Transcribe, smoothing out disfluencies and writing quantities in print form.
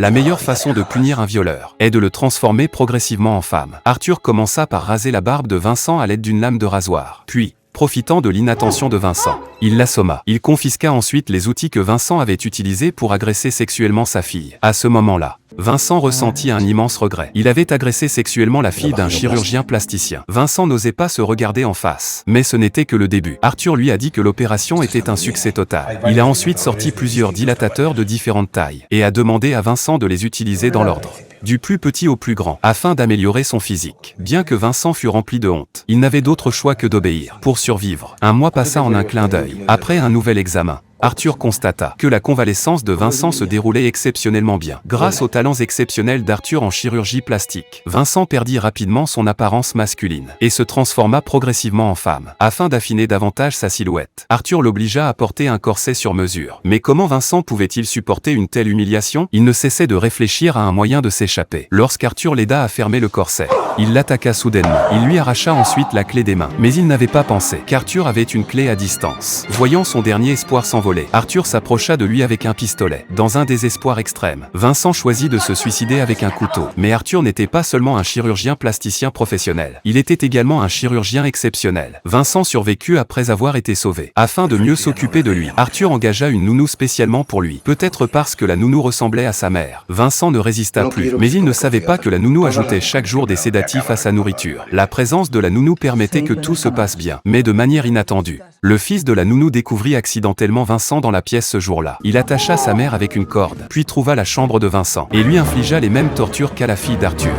La meilleure façon de punir un violeur est de le transformer progressivement en femme. Arthur commença par raser la barbe de Vincent à l'aide d'une lame de rasoir. Puis, profitant de l'inattention de Vincent, il l'assomma. Il confisqua ensuite les outils que Vincent avait utilisés pour agresser sexuellement sa fille. À ce moment-là, Vincent ressentit un immense regret. Il avait agressé sexuellement la fille d'un chirurgien plasticien. Vincent n'osait pas se regarder en face. Mais ce n'était que le début. Arthur lui a dit que l'opération était un succès total. Il a ensuite sorti plusieurs dilatateurs de différentes tailles et a demandé à Vincent de les utiliser dans l'ordre, du plus petit au plus grand, afin d'améliorer son physique. Bien que Vincent fût rempli de honte, il n'avait d'autre choix que d'obéir. Pour survivre, un mois passa en un clin d'œil. Après un nouvel examen, Arthur constata que la convalescence de Vincent se déroulait exceptionnellement bien. Grâce aux talents exceptionnels d'Arthur en chirurgie plastique, Vincent perdit rapidement son apparence masculine et se transforma progressivement en femme. Afin d'affiner davantage sa silhouette, Arthur l'obligea à porter un corset sur mesure. Mais comment Vincent pouvait-il supporter une telle humiliation? Il ne cessait de réfléchir à un moyen de s'échapper. Lorsqu'Arthur l'aida à fermer le corset, il l'attaqua soudainement. Il lui arracha ensuite la clé des mains. Mais il n'avait pas pensé qu'Arthur avait une clé à distance. Voyant son dernier espoir s'envoler, Arthur s'approcha de lui avec un pistolet. Dans un désespoir extrême, Vincent choisit de se suicider avec un couteau. Mais Arthur n'était pas seulement un chirurgien plasticien professionnel. Il était également un chirurgien exceptionnel. Vincent survécut après avoir été sauvé. Afin de mieux s'occuper de lui, Arthur engagea une nounou spécialement pour lui. Peut-être parce que la nounou ressemblait à sa mère. Vincent ne résista plus. Mais il ne savait pas que la nounou ajoutait chaque jour des sédatifs à sa nourriture. La présence de la nounou permettait que tout se passe bien. Mais de manière inattendue, le fils de la nounou découvrit accidentellement Vincent dans la pièce ce jour-là. Il attacha sa mère avec une corde, puis trouva la chambre de Vincent, et lui infligea les mêmes tortures qu'à la fille d'Arthur.